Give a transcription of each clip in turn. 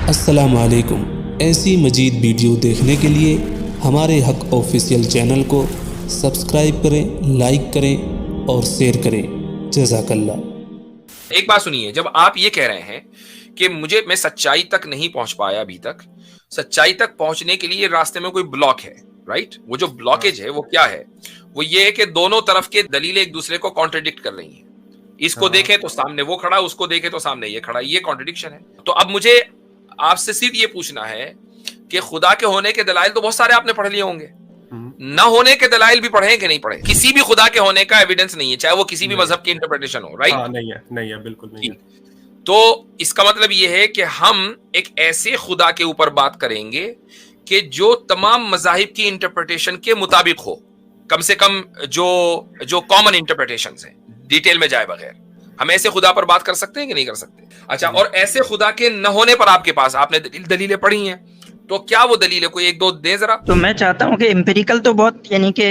अस्सलाम वालेकुम। ऐसी मजीद वीडियो देखने के लिए हमारे हक ऑफिशियल चैनल को सब्सक्राइब करें, लाइक करें और शेयर करें। जज़ाकल्लाह। एक बात सुनिए, जब आप ये कह रहे हैं कि मैं सच्चाई तक नहीं पहुंच पाया अभी तक, सच्चाई तक पहुंचने के लिए रास्ते में कोई ब्लॉक है, राइट? वो जो ब्लॉकेज है वो क्या है? वो ये है कि दोनों तरफ के दलीलें एक दूसरे को कॉन्ट्रडिक्ट कर रही हैं। इसको देखें तो सामने वो खड़ा, उसको देखें तो सामने ये खड़ा, ये कॉन्ट्रडिक्शन है। तो अब मुझे आपसे सिर्फ ये पूछना है कि खुदा के होने के दलाइल तो बहुत सारे आपने पढ़ लिए होंगे, न होने के दलाइल भी पढ़े कि नहीं पढ़े? किसी भी खुदा के होने का एविडेंस नहीं है, चाहे वो किसी भी मजहब की इंटरप्रिटेशन हो, राइट? नहीं है, बिल्कुल नहीं है। तो इसका मतलब यह है कि हम एक ऐसे खुदा के ऊपर बात करेंगे कि जो तमाम मजाहिब की इंटरप्रिटेशन के मुताबिक हो, कम से कम जो कॉमन इंटरप्रिटेशंस हैं, डिटेल में जाए बगैर। हम ऐसे खुदा पर बात कर सकते हैं कि नहीं कर सकते? अच्छा, और ऐसे खुदा के न होने पर आपके पास आपने दलीलें पढ़ी हैं, तो क्या वो दलील है? कोई एक दो दे जरा। तो मैं चाहता हूँ कि एम्पिरिकल तो बहुत यानी कि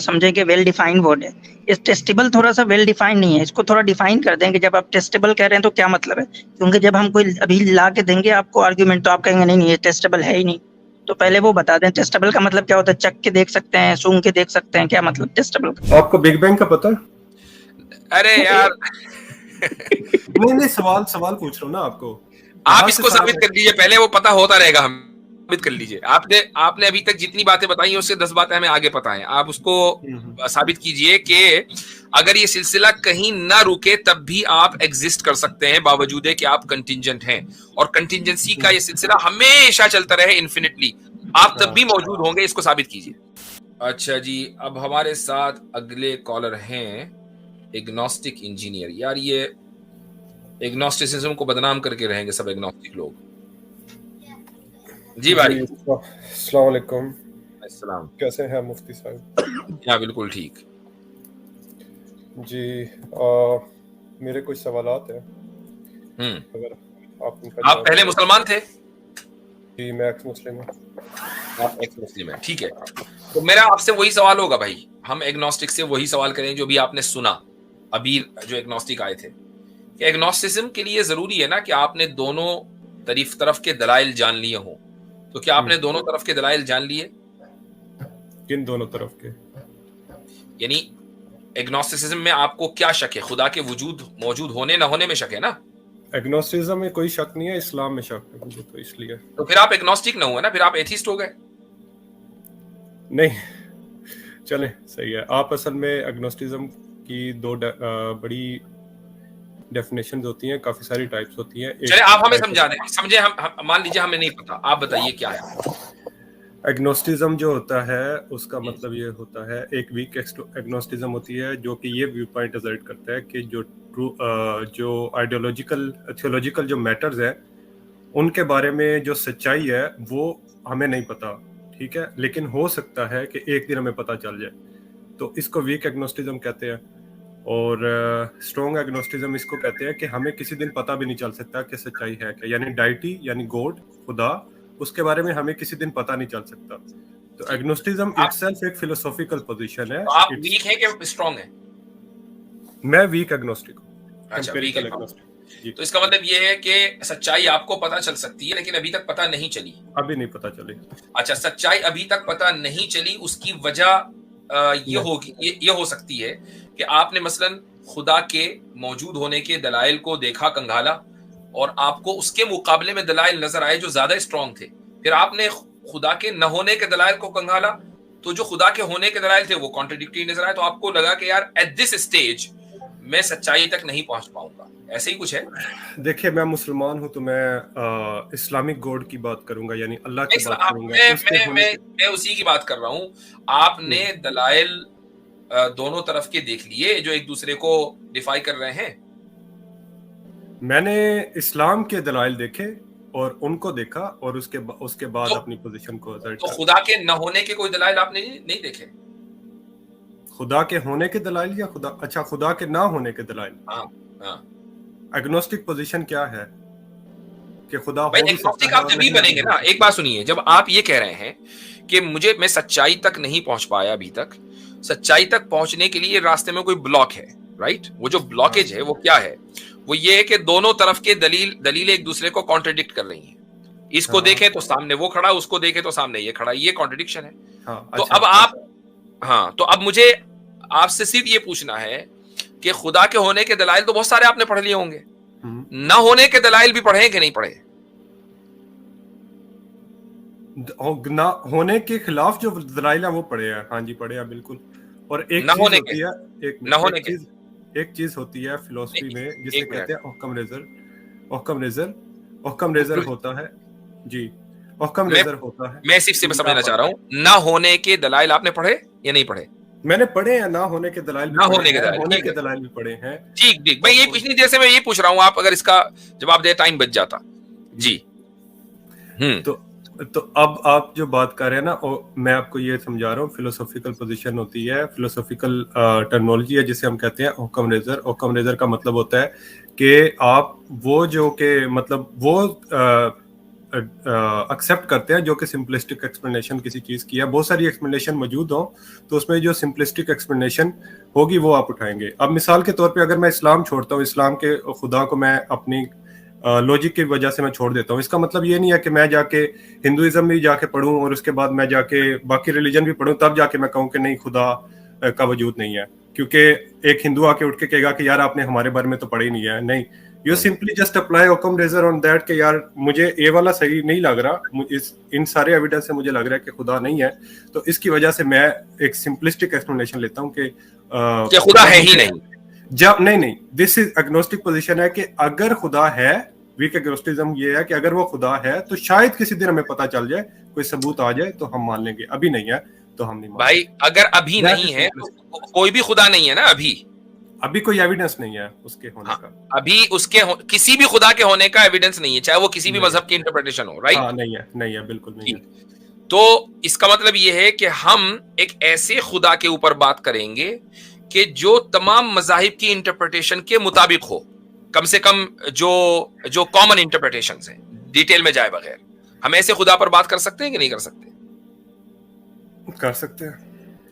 समझे कि वेल डिफाइंड वर्ड है। इस टेस्टेबल थोड़ा सा वेल डिफाइंड नहीं है, इसको थोड़ा डिफाइन कर दें कि जब आप टेस्टेबल कह रहे हैं तो क्या मतलब है। क्योंकि जब हम कोई अभी ला के देंगे आपको आर्ग्यूमेंट, तो आप कहेंगे नहीं ये टेस्टेबल है ही नहीं। तो पहले वो बता दें टेस्टेबल का मतलब क्या होता है। चख के देख सकते हैं, सूंघ के देख सकते हैं, क्या मतलब टेस्टेबल का? आपको बिग बैंग का पता है? अरे यार नहीं, सवाल पूछ रहा हूँ ना आपको। आप इसको साबित कर दीजिए पहले, वो पता होता रहेगा। हम साबित कर लीजिए। आपने अभी तक जितनी बातें बताई हैं उससे 10 बातें हमें आगे पता है। आप उसको साबित कीजिए कि अगर ये सिलसिला कहीं ना रुके तब भी आप एग्जिस्ट कर सकते हैं, बावजूद कि आप कंटिंजेंट हैं, और कंटिंजेंसी का ये सिलसिला हमेशा चलता रहे इन्फिनिटली, आप तब भी मौजूद होंगे। इसको साबित कीजिए। अच्छा जी, अब हमारे साथ अगले कॉलर हैं एग्नोस्टिक इंजीनियर। यार ये एग्नोस्टिसिज्म को बदनाम करके रहेंगे सब एग्नोस्टिक लोग। जी भाई। अस्सलाम वालेकुम। अस्सलाम। कैसे हैं मुफ्ती साहब? हाँ बिल्कुल ठीक जी। मेरे कुछ सवालात हैं। अगर आप पहले मुसलमान थे? जी, मैं एक्स मुस्लिम हूँ। आप एक्स मुस्लिम हैं, ठीक है। तो मेरा आपसे वही सवाल होगा भाई, हम एग्नोस्टिक से वही सवाल करें जो भी आपने सुना अभी, जो एग्नोस्टिक आए थे। कि एग्नोस्टिसिज्म के लिए जरूरी है ना कि आपने दोनों तरफ के दलाइल जान लिए हों। तो क्या आपने दोनों तरफ के दलाइल जान लिए? किन दोनों तरफ के? यानी एग्नोस्टिसिज्म में आपको क्या शक है? खुदा के मौजूद होने न होने में शक है ना? एग्नोस्टिसिज्म में कोई शक नहीं है, इस्लाम में शक है मुझे, तो इसलिए। तो फिर आप एग्नोस्टिक न हुए ना, फिर आप एथिस्ट हो गए। नहीं, चले सही है। आप असल में एग्नोस्टिसिज्म की दो बड़ी डेफिनेशंस होती हैं, काफी सारी टाइप्स होती हैं। चलिए आप हमें समझा दें, समझे हम मान लीजिए हमें नहीं पता, आप बताइए क्या है एग्नोस्टिज्म। जो होता है उसका मतलब ये होता है, एक वीक एग्नोस्टिज्म होती है जो कि ये व्यू पॉइंट असर्ट करता है कि जो आइडियोलॉजिकल थियोलॉजिकल जो मैटर्स है उनके बारे में जो सच्चाई है वो हमें नहीं पता, ठीक है, लेकिन हो सकता है कि एक दिन हमें पता चल जाए, तो इसको वीक एग्नोस्टिज्म कहते हैं। और स्ट्रॉन्ग एग्नोस्टिज्म इसको कहते हैं कि हमें किसी दिन पता भी नहीं चल सकता कि सच्चाई है क्या, यानी डाइटी यानी गॉड, खुदा, उसके बारे में हमें किसी दिन पता नहीं चल सकता। तो एग्नोस्टिज्म इटसेल्फ एक फिलोसॉफिकल पोजीशन है। तो आप वीक है कि स्ट्रॉन्ग है? मैं वीक एग्नोस्टिक हूं। अच्छा, वीक एग्नोस्टिक। तो इसका मतलब ये है कि सच्चाई आपको पता चल सकती है लेकिन अभी तक पता नहीं चली। अभी नहीं पता चली। अच्छा, सच्चाई अभी तक पता नहीं चली, उसकी वजह ये हो सकती है कि आपने मसलन खुदा के मौजूद होने के दलाइल को देखा, कंघाला, और आपको उसके मुकाबले में दलाइल नजर आए जो ज्यादा स्ट्रॉन्ग थे। फिर आपने खुदा के न होने के दलाइल को कंघाला, तो जो खुदा के होने के दलाइल थे वो कॉन्ट्रडिक्टरी नजर आए, तो आपको लगा कि यार एट दिस स्टेज मैं सच्चाई तक नहीं पहुंच पाऊंगा। ऐसे ही कुछ है। देखिए, मैं मुसलमान हूं तो मैं इस्लामिक गॉड की बात करूंगा, यानी अल्लाह की बात करूंगा। मैं उसी की बात कर रहा हूं। आपने दलाइल दोनों तरफ के देख लिए जो एक दूसरे को डिफाई कर रहे हैं। मैंने इस्लाम के दलाइल देखे और उनको देखा और उसके बाद अपनी पोजीशन को असर्ट तो खुदा के न होने के कोई दलाइल आपने नहीं देखे? खुदा के होने के दलाइल या खुदा के ना होने के दलाइल? हाँ। एग्नोस्टिक पोजीशन क्या है कि खुदा हो भी एग्नोस्टिक आप तभी बनेंगे ना। एक बात सुनिए, जब आप ये कह रहे हैं कि मैं सच्चाई तक नहीं पहुंच पाया अभी तक, सच्चाई तक पहुंचने के लिए रास्ते में कोई ब्लॉक है, राइट? वो जो ब्लॉकेज है वो क्या है? वो ये है कि दोनों तरफ के दलीलें एक दूसरे को कॉन्ट्रडिक्ट कर रही हैं। इसको हाँ। देखें तो सामने वो खड़ा, उसको देखें तो सामने ये खड़ा, ये कॉन्ट्रडिक्शन है। हाँ, तो अच्छा, अब आप, हाँ, तो अब मुझे आपसे सिर्फ ये पूछना है कि खुदा के होने के दलाइल तो बहुत सारे आपने पढ़ लिए होंगे, ना होने के दलाइल भी पढ़े कि नहीं पढ़े? ना होने के खिलाफ जो दलाइल है वो पढ़े हैं, हाँ जी पढ़े हैं बिल्कुल। और एक ना चीज होने होती के, है, ना होने के, एक चीज होती है फिलोसफी में जिसे एक कहते हैं ओक्कम रेजर होता है जी, ओक्कम रेजर होता है। मैं सिर्फ से समझना चाह रहा हूं, ना होने के दलाइल आपने पढ़े या नहीं पढ़े? मैंने पढ़े हैं, ना होने के दलाइल भी ना पढ़े होने के हैं, दलाइल, होने ठीक के है। दलाइल भी पढ़े हैं। ठीक ठीक, मैं ये पिछली देर से मैं ये पूछ रहा हूं, आप अगर इसका जवाब दे टाइम बच जाता जी। तो अब आप जो बात कर रहे हैं ना, मैं आपको ये समझा रहा हूँ, फिलोसॉफिकल पोजीशन होती है, फिलोसॉफिकल टर्मिनोलॉजी है जिसे हम कहते हैं ओक्कम रेजर। ओक्कम रेजर का मतलब होता है कि आप वो जो के मतलब वो एक्सेप्ट करते हैं जो कि सिंपलिस्टिक एक्सप्लेनेशन किसी चीज की है। बहुत सारी एक्सप्लेनेशन मौजूद हो तो उसमें जो सिंपलिस्टिक एक्सप्लेनेशन होगी वो आप उठाएंगे। अब मिसाल के तौर पे अगर मैं इस्लाम छोड़ता हूँ, इस्लाम के खुदा को मैं अपनी लॉजिक की वजह से मैं छोड़ देता हूँ, इसका मतलब ये नहीं है कि मैं जाके हिंदुइज्म भी जाके पढ़ूं और उसके बाद मैं जाके बाकी रिलीजन भी पढ़ूं तब जाके मैं कहूँ कि नहीं खुदा का वजूद नहीं है। क्योंकि एक हिंदू आके उठ के कहेगा कि यार आपने हमारे बारे में तो पढ़ा ही नहीं है। नहीं, you simply just apply Occam razor on that कि यार मुझे ये वाला सही नहीं लग रहा, इन सारे एविडेंस से मुझे लग रहा है कि खुदा नहीं है, तो इसकी वजह से मैं एक सिंपलिस्टिक एक्सप्लेनेशन लेता हूँ कि खुदा है ही नहीं। जब नहीं, दिस इज एग्नोस्टिक पोजीशन है कि अगर खुदा है, वीक एग्नोस्टिज्म ये है कि अगर वो खुदा है तो शायद किसी दिन हमें पता चल जाए, कोई सबूत आ जाए तो हम मान लेंगे, अभी नहीं है तो हम नहीं भाई अगर अभी नहीं है तो कोई भी खुदा नहीं है ना, अभी कोई एविडेंस नहीं है उसके होने का, अभी उसके किसी भी खुदा के होने का एविडेंस नहीं है, चाहे वो किसी भी मजहब की इंटरप्रिटेशन हो, राइट? नहीं है बिल्कुल नहीं है। तो इसका मतलब ये है कि हम एक ऐसे खुदा के ऊपर बात करेंगे कि जो तमाम मजाहिब की इंटरप्रिटेशन के मुताबिक हो, कम से कम जो कॉमन इंटरप्रिटेशंस हैं, डिटेल में जाए बगैर। हम ऐसे खुदा पर बात कर सकते हैं कि नहीं कर सकते?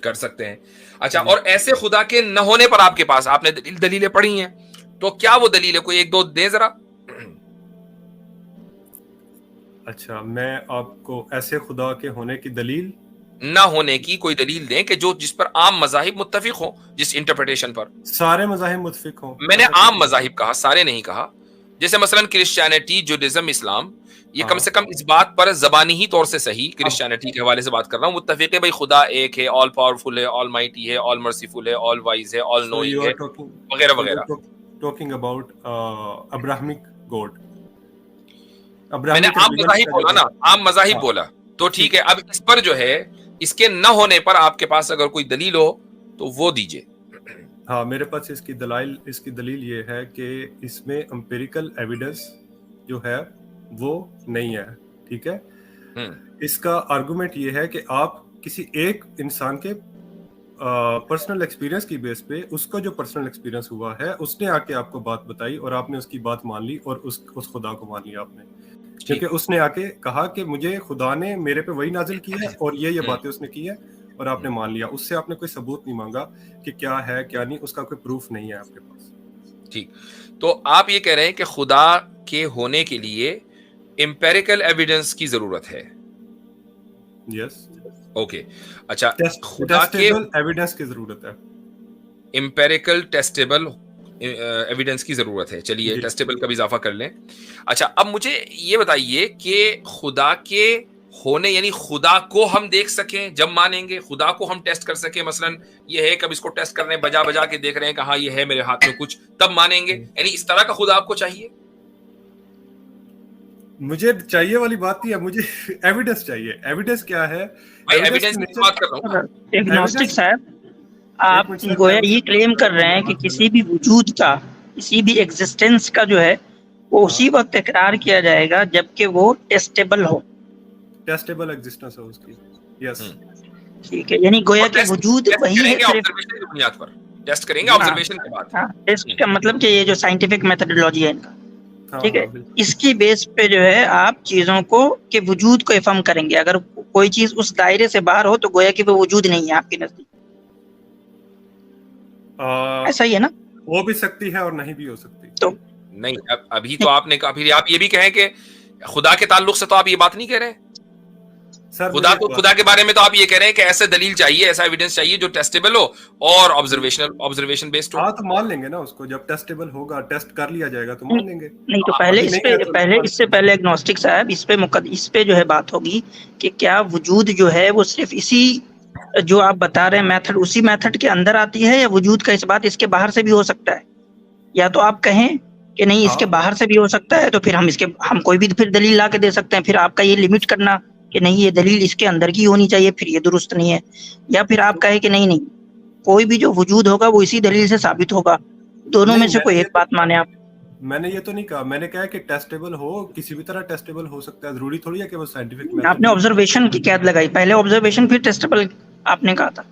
कर सकते हैं। अच्छा, और ऐसे खुदा के न होने पर आपके पास, आपने दलीलें पढ़ी हैं, तो क्या वो दलील है? कोई एक दो दे जरा। अच्छा, मैं आपको ऐसे खुदा के होने की दलील, ना होने की कोई दलील दें कि जिस पर आम मजाहिब मुत्तफिक हो, जिस इंटरप्रिटेशन पर सारे मजाहिब मुत्तफिक हो। मैंने आम मजाहिब कहा, सारे नहीं कहा। जैसे मसलन क्रिश्चियनिटी, जुडाइज्म, इस्लाम, ये कम से कम इस बात पर जबानी ही तौर से सही, क्रिश्चियनिटी के हवाले से बात कर रहा हूँ, मुत्तफिक है भाई खुदा एक है, ऑल पावरफुल है, ऑल माइटी है, ऑल मर्सीफुल है, ऑल वाइज है, ऑल नोइंग है, वगैरह वगैरह। Talking about Abrahamic God. मैंने आम मजाहिब बोला ना, आम मजाहिब बोला, तो ठीक है। अब इस पर जो है, इसके न होने पर आपके पास अगर कोई दलील हो तो वो दीजिए। हाँ, मेरे पास इसकी दलील ये है कि इसमें एम्पिरिकल एविडेंस जो है वो नहीं है, ठीक है। इसका आर्गुमेंट ये है कि आप किसी एक इंसान के पर्सनल एक्सपीरियंस की बेस पे, उसका जो पर्सनल एक्सपीरियंस हुआ है, उसने आके आपको बात बताई और आपने उसकी बात मान ली और उस खुदा को मान लिया आपने, क्योंकि उसने आके कहा कि मुझे खुदा ने मेरे पे वही नाजिल की है और ये बातें उसने की है और आपने मान लिया। उससे आपने कोई सबूत नहीं मांगा कि क्या है क्या नहीं, उसका कोई प्रूफ नहीं है आपके पास। ठीक, तो आप ये कह रहे हैं कि खुदा के होने के लिए एम्पिरिकल एविडेंस की जरूरत है। यस, ओके, अच्छा, खुदा के एविडेंस की जरूरत है, एम्पिरिकल टेस्टेबल एविडेंस की जरूरत है। चलिए, टेस्टेबल का भी इजाफा कर लें। अच्छा, अब मुझे ये बताइए कि खुदा के होने, यानी खुदा को हम देख सकें जब मानेंगे, खुदा को हम टेस्ट कर सकें, मसलन ये है, कब इसको टेस्ट कर रहे हैं, बजा के देख रहे हैं कि हाँ ये है मेरे हाथ में कुछ, तब मानेंगे? यानी इस तरह का खुदा आपको चाहिए? मुझे चाहिए वाली बात नहीं है, मुझे एविडेंस चाहिए। एविडेंस क्या है? भाई एविडेंस की बात कर रहा हूं। एग्नोस्टिक साहब, आप गोया ये क्लेम कर रहे हैं कि किसी भी वजूद का, किसी भी एग्जिस्टेंस का जो है वो उसी वक्त इकरार किया जाएगा जबकि वो टेस्टेबल हो, टेस्टेबल एग्जिस्टेंस हो उसकी। यस, ठीक है। यानी गोया के वजूद वही है, सिर्फ ऑब्जर्वेशन की बुनियाद पर टेस्ट करेंगे, ऑब्जर्वेशन के बाद। हाँ, टेस्ट का मतलब कि ये जो साइंटिफिक मेथोडोलॉजी है इनका, ठीक है, इसकी बेस पे जो है आप चीजों को के वजूद को इफर्म करेंगे। अगर कोई चीज उस दायरे से बाहर हो तो गोया कि वो वजूद नहीं है आपके नजदीक, ऐसा ही है ना? हो भी सकती है और नहीं भी हो सकती। तो नहीं, अभी तो आपने कहा, फिर आप ये भी कहें खुदा के ताल्लुक से तो आप ये बात नहीं कह रहे हैं। सर खुदा के बारे में तो आप ये कह रहे हैं कि ऐसे दलील चाहिए, ऐसा एविडेंस चाहिए जो टेस्टेबल हो और ऑब्जर्वेशन बेस्ड हो। हाँ, तो मान लेंगे ना उसको, जब टेस्टेबल होगा, टेस्ट कर लिया जाएगा तो मान लेंगे। नहीं तो इससे पहले एग्नोस्टिक साहब इस पे जो है बात होगी कि क्या वजूद जो है वो सिर्फ इसी जो आप बता रहे हैं मेथड, उसी मेथड के अंदर आती है, या वजूद का इस बात इसके बाहर से भी हो सकता है? या तो आप कहें कि नहीं इसके बाहर से भी हो सकता है, तो फिर हम कोई भी फिर दलील ला के दे सकते हैं। फिर आपका ये लिमिट करना कि नहीं ये दलील इसके अंदर की होनी चाहिए, फिर ये दुरुस्त नहीं है। या फिर आप कहे कि नहीं कोई भी जो वजूद होगा वो इसी दलील से साबित होगा। दोनों में से कोई एक बात माने आप। मैंने ये तो नहीं कहा, मैंने कहा कि टेस्टेबल हो, किसी भी तरह टेस्टेबल हो सकता है, जरूरी थोड़ी है कि वो साइंटिफिक। आपने ऑब्जर्वेशन की कैद लगाई, पहले ऑब्जर्वेशन फिर टेस्टेबल आपने कहा था।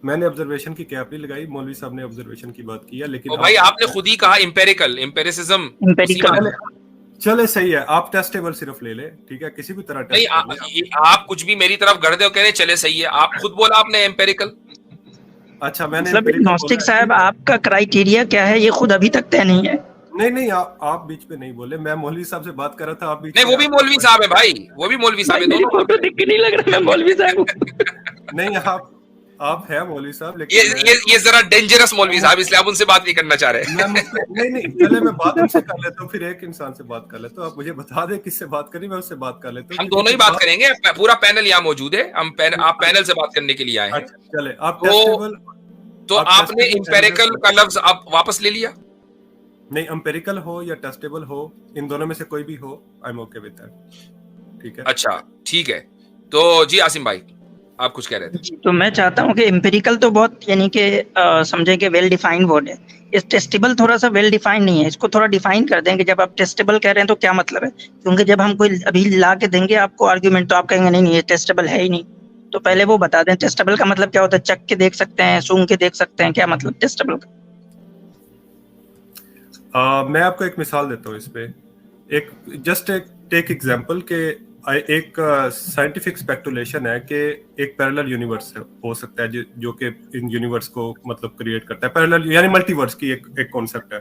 मैंने ऑब्जर्वेशन की कैप नहीं लगाई, मौलवी साहब ने ऑब्जर्वेशन की बात की है। लेकिन भाई आपने खुद ही कहा एम्पेरिसिज्म। चले सही है, आप टेस्टेबल सिर्फ ले ले, ठीक है, किसी भी तरह नहीं आप कुछ भी मेरी तरफ गढ़ दे कह रहे चले सही है, आप खुद बोला आपने एम्पेरिकल। अच्छा, मैंने मतलब एग्नोस्टिक साहब आपका क्राइटेरिया क्या है ये खुद अभी तक तय नहीं है। नहीं आप बीच में नहीं बोले, मैं मौलवी साहब से बात कर रहा था, आप बीच नहीं, वो भी मौलवी साहब है भाई, वो भी मौलवी साहब है, दोनों फोटो देख के नहीं लग रहा मैं मौलवी साहब नहीं आप है मौलवी साहब, लेकिन ये जरा डेंजरस मौलवी साहब, इसलिए आप उनसे बात नहीं करना चाह रहे। नहीं चले मैं बात उनसे कर लेता हूँ, फिर एक इंसान से बात कर लेता हूँ। आप मुझे बता दे किससे बात करी, मैं उससे बात कर लेता हूँ। हम दोनों ही बात करेंगे, पूरा पैनल यहाँ मौजूद है, आप पैनल से बात करने के लिए आए हैं। चले आप टेस्टेबल, तो आपने एम्पेरिकल का लफ्ज आप वापस ले लिया। नहीं, एम्पेरिकल हो या टेस्टेबल हो, इन दोनों में से कोई भी हो, I am okay with that, ठीक है। अच्छा ठीक है, तो जी आसिम भाई आप कुछ कह रहे थे। तो मैं चाहता हूँ कि एम्पेरिकल तो बहुत यानी कि समझे कि वेल डिफाइंड वर्ड है, इस टेस्टेबल थोड़ा सा वेल डिफाइंड नहीं है। इसको थोड़ा डिफाइन कर देंगे, जब आप टेस्टेबल कह रहे हैं तो क्या मतलब है, क्योंकि जब हम कोई अभी ला के देंगे आपको आर्ग्यूमेंट, तो आप कहेंगे नहीं ये टेस्टेबल है ही नहीं। तो पहले वो बता दें टेस्टेबल का मतलब क्या होता है। चख के देख सकते हैं, सूंघ के देख सकते हैं, क्या मतलब टेस्टेबल का? मैं आपको एक मिसाल देता हूँ इस पे, टेक एग्जांपल के एक साइंटिफिक स्पेकुलेशन है कि एक पैरेलल यूनिवर्स हो सकता है जो कि इन यूनिवर्स को मतलब क्रिएट करता है। पैरेलल यानी मल्टीवर्स की एक कॉन्सेप्ट है।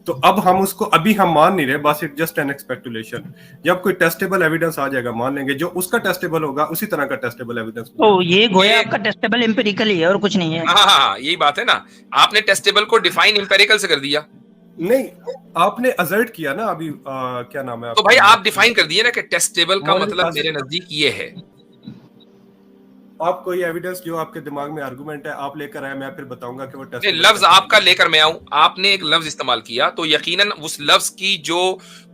तो अब हम उसको अभी हम मान नहीं रहे, बस इट जस्ट एन स्पेकुलेशन। जब कोई टेस्टेबल एविडेंस आ जाएगा मान लेंगे, जो उसका टेस्टेबल होगा उसी तरह का टेस्टेबल एविडेंस। ओ ये गोया आपका टेस्टेबल एम्पिरिकल ही है और कुछ नहीं है। हाँ यही बात है ना, आपने टेस्टेबल को डिफाइन एम्पिरिकल से कर दिया। नहीं, आपने असर्ट किया ना अभी, क्या नाम है तो भाई आप डिफाइन कर दिए ना कि टेस्टेबल का मतलब मेरे नजदीक ये है। आप कोई एविडेंस जो आपके दिमाग में आर्गुमेंट है आप लेकर आए, मैं फिर बताऊंगा कि वो टेस्टेबल। लफ्ज आपका लेकर मैं आऊं, आपने एक लफ्ज इस्तेमाल किया तो यकीनन उस लफ्ज की जो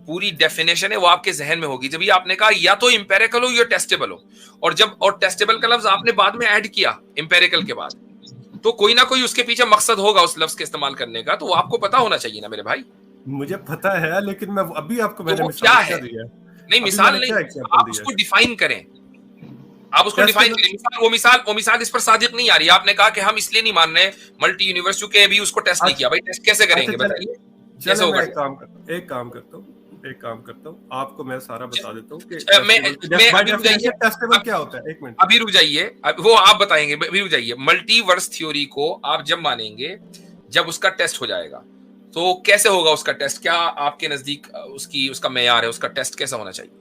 पूरी डेफिनेशन है वो आपके जहन में होगी। जब ये आपने कहा या तो एम्पेरिकल हो या टेस्टेबल हो, और टेस्टेबल का लफ्ज आपने बाद में ऐड किया एम्पेरिकल के बाद, तो कोई ना कोई उसके पीछे मकसद होगा उस लफ्ज के इस्तेमाल करने का, तो वो आपको पता होना चाहिए ना मेरे भाई। मुझे पता है, लेकिन मैं अभी आपको तो क्या है? नहीं मिसाल नहीं, आप उसको डिफाइन करें, आप उसको डिफाइन करें। वो मिसाल इस पर सादिक नहीं आ रही। आपने कहा कि हम इसलिए नहीं मान रहे मल्टी यूनिवर्स क्योंकि अभी उसको टेस्ट नहीं किया। भाई टेस्ट कैसे करेंगे बताइए, कैसे होगा? एक काम करता हूँ, आपको मैं सारा बता देता हूँ कि टेस्टेबल क्या होता है। एक मिनट अभी रुक जाइए, वो आप बताएंगे, अभी रुक जाइए। मल्टीवर्स थ्योरी को आप जब मानेंगे जब उसका टेस्ट हो जाएगा, तो कैसे होगा उसका टेस्ट? क्या आपके नजदीक उसका मेयार है, उसका टेस्ट कैसा होना चाहिए?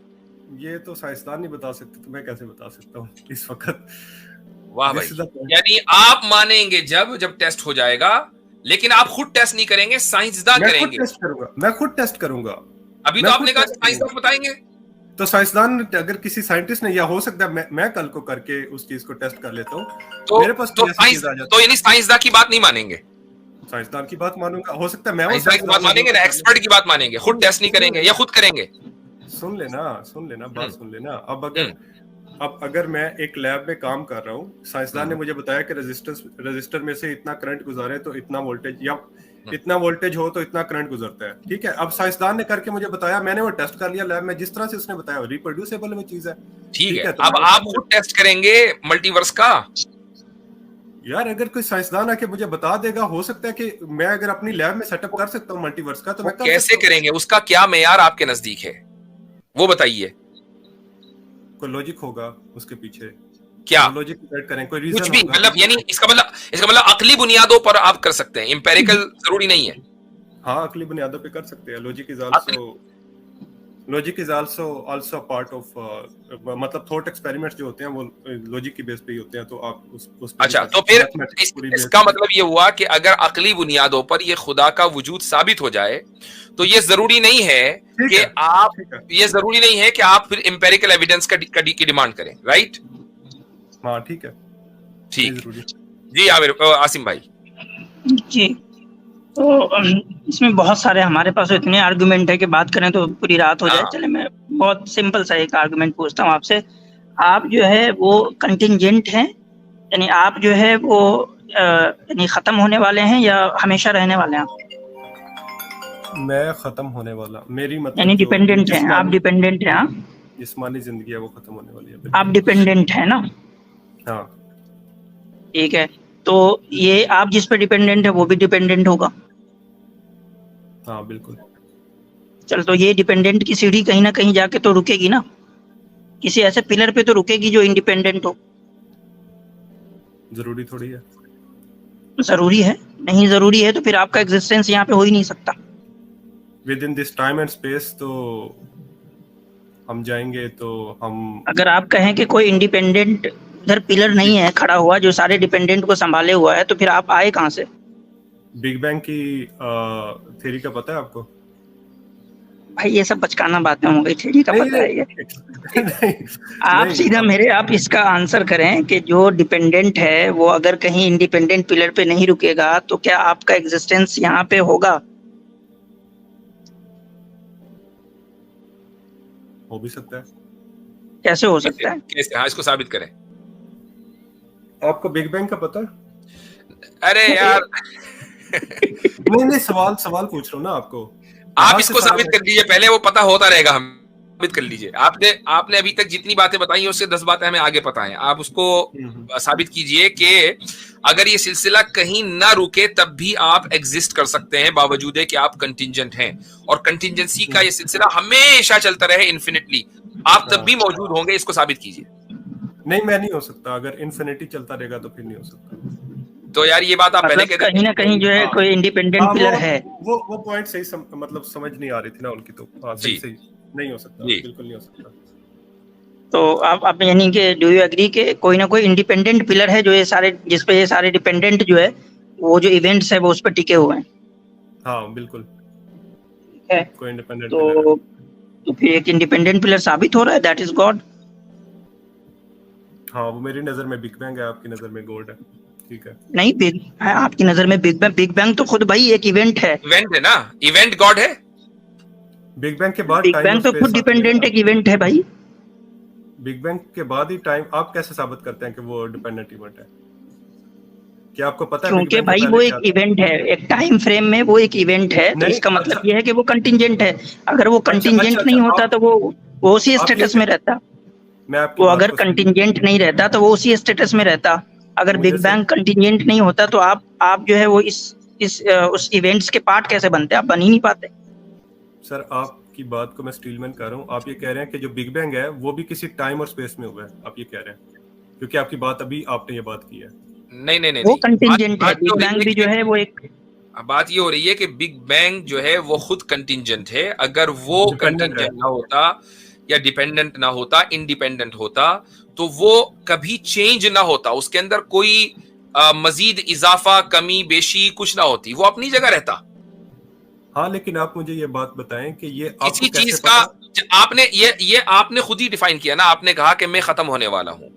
ये तो साइंसदान नहीं बता सकते, तो मैं कैसे बता सकता हूँ इस वक्त? वाह भाई, यानी आप मानेंगे जब टेस्ट हो जाएगा, लेकिन आप खुद टेस्ट नहीं करेंगे, साइंसदान करेंगे। मैं खुद टेस्ट करूंगा। अभी तो आपने कहा साइंसदान बताएंगे, तो साइंसदान अगर किसी साइंटिस्ट ने, या हो सकता है मैं कल को करके उस चीज को टेस्ट कर लेता हूँ, तो मेरे पास तो यानी साइंसदान की बात नहीं मानेंगे? साइंसदान की बात मानूंगा, हो सकता है मैं की बात मानेंगे ना, एक्सपर्ट की बात मानेंगे, खुद टेस्ट नहीं करेंगे या खुद करेंगे? सुन लेना बात सुन लेना। अब अगर मैं एक लैब में काम कर रहा हूँ, साइंसदान ने मुझे बताया कि रजिस्टर में से इतना करंट गुजारे तो इतना वोल्टेज, या इतना वोल्टेज हो तो इतना करंट गुजरता है, ठीक है। अब साइंसदान ने करके मुझे बताया, मैंने वो टेस्ट कर लिया लैब में, जिस तरह से उसने बताया रिप्रोड्यूसेबल में चीज है, ठीक है। अब आप खुद टेस्ट करेंगे मल्टीवर्स का? यार अगर कोई साइंसदान आके मुझे बता देगा, हो सकता है कि मैं अगर अपनी लैब में सेटअप कर सकता हूँ मल्टीवर्स का, तो मैं कैसे करेंगे? उसका क्या मेयार आपके नजदीक है वो बताइए। कोई लॉजिक होगा उसके पीछे, क्या लॉजिक ऐड करें, कोई रीजन कुछ भी, मतलब यानी इसका मतलब अकली बुनियादों पर आप कर सकते हैं, एम्पेरिकल जरूरी नहीं है। हाँ, अकली बुनियादों पे कर सकते हैं, logic is also logic is also part of मतलब थॉट एक्सपेरिमेंट्स जो होते हैं वो लॉजिक की बेस पे ही होते हैं, तो आप उस अच्छा, तो फिर इसका मतलब ये हुआ कि अगर अकली बुनियादों पर ये खुदा का वजूद साबित हो जाए तो ये जरूरी नहीं है कि आप फिर एम्पिरिकल एविडेंस की डिमांड करें, राइट? हाँ ठीक है, ठीक जी। आसिम भाई जी, तो इसमें बहुत सारे हमारे पास इतने आर्गुमेंट है कि बात करें तो पूरी रात हो जाए। चले मैं बहुत सिंपल सा एक आर्गुमेंट पूछता हूँ आपसे। आप जो है वो कंटिंजेंट हैं, यानी आप जो है वो यानी खत्म होने वाले हैं या हमेशा रहने वाले हैं? मैं खत्म होने वाला, मेरी मतलब यानी डिपेंडेंट हैं आप, डिपेंडेंट हैं? हाँ, जिस्मानी जिंदगी है वो खत्म होने वाली है। आप डिपेंडेंट है ना? हाँ ठीक है, तो ये आप जिस पे डिपेंडेंट है वो भी डिपेंडेंट होगा। हाँ बिल्कुल। चल, तो ये डिपेंडेंट की सीढ़ी कहीं ना कहीं जाके तो रुकेगी ना, किसी ऐसे पिलर पे तो रुकेगी जो इंडिपेंडेंट हो। जरूरी थोड़ी है। जरूरी है? नहीं जरूरी है तो फिर आपका एग्जिस्टेंस यहाँ पे हो ही नहीं सकता। With in this time and space तो हम जाएंगे, तो हम अगर आप कहें कि कोई इंडिपेंडेंट उधर पिलर नहीं है खड़ा हुआ जो सारे डिपेंडेंट को संभाले हुआ है, तो फिर आप आए कहाँ से? बिग बैंग की थ्योरी का पता है आपको? भाई ये सब बचकाना बातें हो गई, थ्योरी का पता है ये? आप सीधा आप इसका आंसर करें कि जो डिपेंडेंट है वो अगर कहीं इंडिपेंडेंट पिलर पे नहीं रुकेगा तो क्या आपका एग्जिस्टेंस यहाँ पे होगा? हो भी सकता है। कैसे हो सकता है? कैसे? हाँ, इसको साबित करें। आपको बिग बैंग का पता है? अरे यार नहीं सवाल पूछ रहा हूँ ना आपको। आप इसको साबित कर लीजिए पहले, वो पता होता रहेगा, हम साबित कर लीजिए। आपने अभी तक जितनी बातें बताई हैं उससे 10 बातें हमें आगे पता है। आप उसको साबित कीजिए कि अगर ये सिलसिला कहीं ना रुके तब भी आप एग्जिस्ट कर सकते हैं बावजूद है कि आप कंटिंजेंट हैं, और कंटिंजेंसी का ये सिलसिला हमेशा चलता रहे इन्फिनिटली, आप तब भी मौजूद होंगे। इसको साबित कीजिए। नहीं, मैं नहीं हो सकता। अगर इन्फिनिटी चलता रहेगा तो फिर नहीं हो सकता। तो यार ये बात आप पहले कहते कहीं ना कहीं जो है कोई इंडिपेंडेंट पिलर है। वो पॉइंट सही मतलब समझ नहीं आ रही थी ना उनकी, तो सही नहीं हो सकता, बिल्कुल नहीं हो सकता। तो आप यानी कि डू यू एग्री कि कोई ना कोई इंडिपेंडेंट पिलर है जो ये सारे, जिस पे ये सारे डिपेंडेंट जो है वो जो इवेंट्स है वो उस पर टिके हुए हैं? हाँ बिल्कुल है। कोई इंडिपेंडेंट तो फिर एक इंडिपेंडेंट पिलर साबित हो रहा है, दैट इज गॉड। हाँ, वो मेरी नजर में बिग बैंग है, आपकी नजर में गॉड है। ठीक है। नहीं, बिग है आपकी नजर में बिग बैंग तो खुद भाई एक इवेंट है। इवेंट है ना, इवेंट गॉड है। बिग बैंग के बाद बिग बैंग तो खुद डिपेंडेंट एक इवेंट है भाई। बिग बैंग के बाद ही टाइम, आप कैसे साबित करते हैं कि वो डिपेंडेंट इवेंट है? क्या आपको पता है? क्योंकि भाई वो एक इवेंट है, एक टाइम फ्रेम में वो एक इवेंट है, तो इसका मतलब ये है कि वो कंटिंजेंट है। अगर वो कंटिंजेंट नहीं होता तो वो उसी स्टेटस में रहता। वो अगर कंटिंजेंट नहीं रहता तो वो उसी स्टेटस में रहता। अगर बिग बैंग कंटिंजेंट नहीं होता तो आप जो है वो उस इवेंट्स के पार्ट कैसे बनते? आप बन ही नहीं पाते। सर, आपकी बात को मैं स्टीलमैन कर रहा हूँ। आप ये कह रहे हैं कि जो बिग बैंग है वो भी किसी टाइम और स्पेस में हुआ है, आप ये कह रहे हैं? क्योंकि आपकी बात अभी आपने ये बात की है। नहीं, वो कंटिंजेंट है। बिग बैंग भी जो है वो एक बात ये हो रही है कि बिग बैंग जो है वो खुद कंटिंजेंट है। अगर वो कंटिंजेंट ना होता या डिपेंडेंट ना होता, इंडिपेंडेंट होता, तो वो कभी चेंज ना होता, उसके अंदर कोई मजीद इजाफा, कमी बेशी कुछ ना होती, वो अपनी जगह रहता। हाँ, लेकिन आप मुझे ये बात बताएं कि ये किसी चीज का आपने खुद ही डिफाइन किया ना। आपने कहा कि मैं खत्म होने वाला हूँ।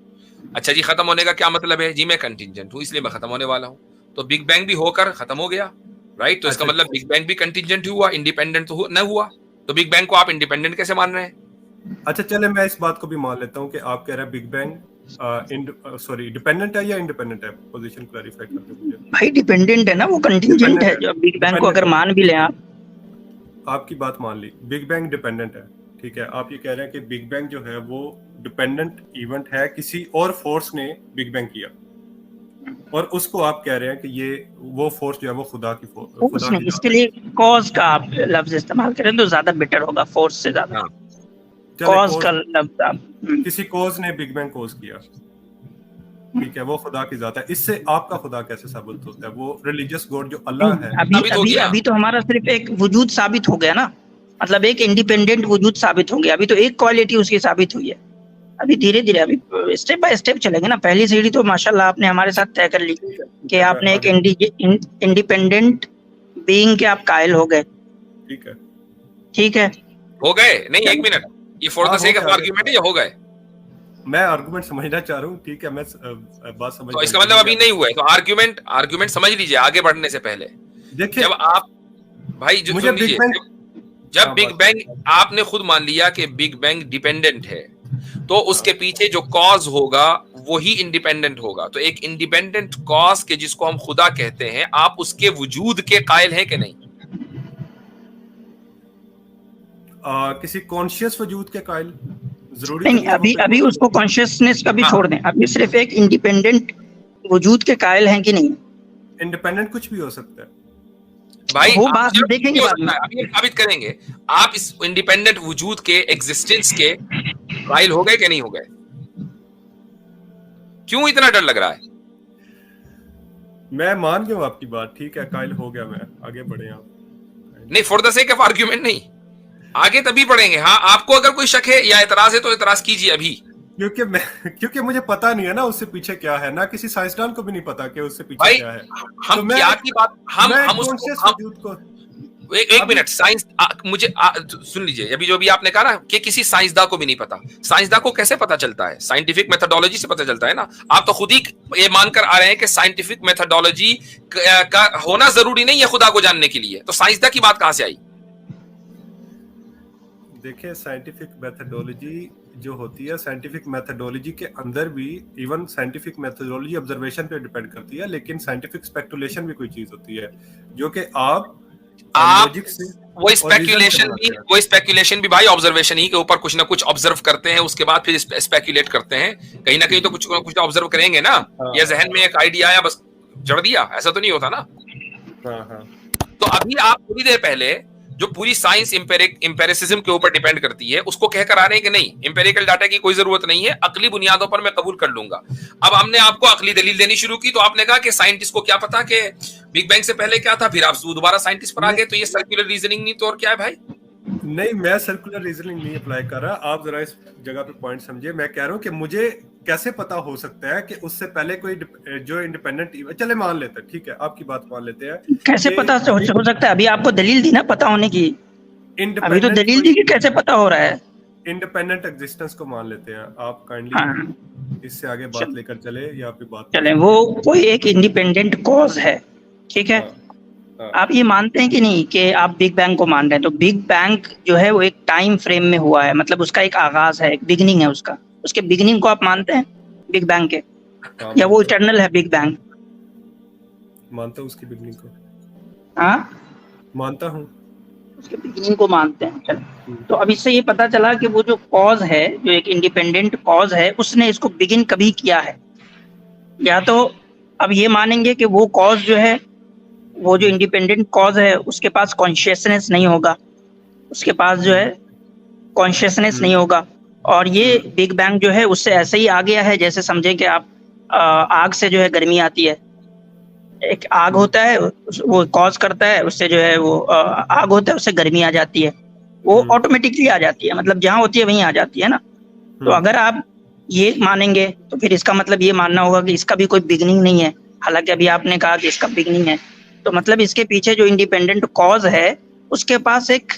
अच्छा जी, खत्म होने का क्या मतलब है? जी मैं कंटिंजेंट हूँ इसलिए मैं खत्म होने वाला हूँ। तो बिग बैंग भी होकर खत्म हो गया, राइट? तो इसका मतलब बिग बैंग भी कंटिंजेंट हुआ, इंडिपेंडेंट तो न हुआ। तो बिग बैंग को आप इंडिपेंडेंट कैसे मान रहे हैं? अच्छा चले, मैं इस बात को भी मान लेता हूँ कि आप कह रहे हैं बिग बैंग डिपेंडेंट है या इंडिपेंडेंट है। पोजीशन क्लैरिफाई कर दो मुझे। भाई डिपेंडेंट है ना, वो कंटिंजेंट है। जो बिग बैंग को अगर मान भी लें आपकी बात मान ली, बिग बैंग डिपेंडेंट है, ठीक है। आप ये कह रहे हैं कि बिग बैंग जो है वो डिपेंडेंट इवेंट है, किसी और फोर्स ने बिग बैंग किया, और उसको आप कह रहे हैं कि ये वो फोर्स जो है वो खुदा की फोर्स नहीं। इसके लिए कॉज का आप लफ्ज इस्तेमाल करें तो ज्यादा बेटर होगा, फोर्स से ज्यादा। कॉज का लफ्ज आप किसी कॉज ने बिग बैंग कॉज किया, ठीक है, वो खुदा की जात है। इससे आपका खुदा कैसे साबित होता है? वो रिलीजियस गॉड जो अल्लाह है। अभी तो हमारा सिर्फ एक वजूद साबित हो गया ना। मतलब एक इंडिपेंडेंट वजूद साबित होंगे। अभी तो एक क्वालिटी उसकी साबित हुई है, अभी धीरे धीरे अभी स्टेप बाय स्टेप चलेंगे ना। पहली सीढ़ी तो माशाल्लाह आपने हमारे साथ तय कर ली कि आपने एक इंडिपेंडेंट बीइंग के आप कायल हो गए। ठीक है हो गए नहीं, एक मिनट, ये for the sake of argument है या हो गए? मैं आर्गुमेंट समझना चाह रहा हूँ, ठीक है, मैं बात समझ। तो इसका मतलब अभी नहीं हुआ है, तो आर्गुमेंट समझ लीजिए आगे बढ़ने से पहले। देखिए, जब आप भाई जो सुन लीजिए, जब बिग बैंग आपने खुद मान लिया कि बिग बैंग डिपेंडेंट है, तो उसके पीछे जो कॉज होगा वही इंडिपेंडेंट होगा। तो एक इंडिपेंडेंट कॉज के जिसको हम खुदा कहते हैं, आप उसके वजूद के कायल हैं कि नहीं? किसी कॉन्शियस वजूद के कायल जरूरी नहीं, अभी उसको कॉन्शियसनेस का भी छोड़ दें, अभी सिर्फ एक इंडिपेंडेंट वजूद के कायल हैं कि नहीं? इंडिपेंडेंट कुछ भी हो सकता है भाई, वो बात देखेंगे बाद में, अभी हम साबित करेंगे। आप इस इंडिपेंडेंट वजूद के एग्जिस्टेंस के कायल हो गए कि नहीं हो गए? क्यों इतना डर लग रहा है? मैं मान गया हूं आपकी बात, ठीक है, कायल हो गया मैं, आगे बढ़े आप। नहीं, for the sake of argument नहीं, आगे तभी पढ़ेंगे। हाँ, आपको अगर कोई शक है या एतराज है तो एतराज कीजिए अभी, क्योंकि मुझे पता नहीं है ना उससे पीछे क्या है, ना किसी साइंसदान को भी नहीं पता कि उससे पीछे क्या है। हम तो क्या की बात, हम उसको एक मिनट, साइंस मुझे सुन लीजिए। अभी जो भी आपने कहा ना कि किसी साइंसदान को भी नहीं पता, साइंसदान को कैसे पता चलता है? साइंटिफिक मेथोडोलॉजी से पता चलता है ना। आप तो खुद ही ये मानकर आ रहे हैं कि साइंटिफिक मेथोडोलॉजी का होना जरूरी नहीं है खुदा को जानने के लिए, तो साइंसदान की बात कहां से आई? देखिए, साइंटिफिक मेथोडोलॉजी जो होती है, साइंटिफिक मेथोडोलॉजी के अंदर भी इवन साइंटिफिक मेथोडोलॉजी ऑब्जर्वेशन पे डिपेंड करती है, लेकिन साइंटिफिक स्पेकुलेशन भी कोई चीज होती है जो कि आप लॉजिक से, वो स्पेकुलेशन भी भाई ऑब्जर्वेशन ही के ऊपर कुछ ना कुछ ऑब्जर्व करते हैं, उसके बाद फिर स्पेकुलेट करते हैं। कहीं ना कहीं तो कुछ ऑब्जर्व करेंगे ना, या जहन में एक आइडिया आया बस जड़ दिया, ऐसा तो नहीं होता ना। तो अभी आप थोड़ी देर पहले जो पूरी साइंस इंपेरिसिज्म के ऊपर डिपेंड करती है, उसको कहकर आ रहे हैं कि नहीं, इंपेरिकल डाटा की कोई जरूरत नहीं है, अकली बुनियादों पर मैं कबूल कर लूंगा। अब हमने आपको अकली दलील देनी शुरू की, तो आपने कहा कि साइंटिस्ट को क्या पता कि बिग बैंग से पहले क्या था, फिर आप दोबारा साइंटिस्ट पर आ गए। तो ये सर्कुलर रीजनिंग नहीं तो और क्या है भाई? नहीं, मैं सर्कुलर रीजनिंग नहीं अप्लाई कर रहा, आप जरा इस जगह पे पॉइंट समझिए। मैं कह रहा हूँ कि मुझे कैसे पता हो सकता है कि उससे पहले कोई जो इंडिपेंडेंट, चले मान लेते हैं, ठीक है, आपकी बात मान लेते हैं, कैसे पता हो सकता है? अभी आपको दलील दी ना पता होने की, अभी तो दलील दी कि कैसे पता हो रहा है। इंडिपेंडेंट एग्जिस्टेंस को मान लेते हैं, आप काइंडली इससे आगे बात लेकर चले, या फिर बात चले, वो कोई एक इंडिपेंडेंट कॉज है, ठीक है। आप ये मानते हैं कि नहीं कि आप बिग बैंग को मान रहे हैं? तो बिग बैंग जो है वो एक टाइम फ्रेम में हुआ है, मतलब उसका एक आगाज है, एक बिगिनिंग है उसका। उसके बिगिनिंग को आप मानते हैं बिग बैंग के, या वो इटर्नल है बिग बैंग? मानता हूँ उसकी बिगिनिंग को। हाँ, मानता हूँ उसके बिगिनिंग को मानते हैं। चलो, तो अब इससे ये पता चला कि वो जो कॉज है, जो एक इंडिपेंडेंट कॉज है, उसने इसको बिगिन कभी किया है। या तो अब ये मानेंगे कि वो कॉज जो है, वो जो इंडिपेंडेंट कॉज है, उसके पास कॉन्शियसनेस नहीं होगा, उसके पास जो है कॉन्शियसनेस नहीं होगा, और ये बिग बैंग जो है उससे ऐसे ही आ गया है जैसे समझे कि आप आग से जो है गर्मी आती है। एक आग होता है, वो कॉज करता है, उससे जो है वो आग होता है, उससे गर्मी आ जाती है, वो ऑटोमेटिकली आ जाती है, मतलब जहाँ होती है वहीं आ जाती है ना। तो अगर आप ये मानेंगे तो फिर इसका मतलब ये मानना होगा कि इसका भी कोई बिगनिंग नहीं है, हालांकि अभी आपने कहा कि इसका बिगनिंग है। तो मतलब इसके पीछे जो इंडिपेंडेंट कॉज है उसके पास एक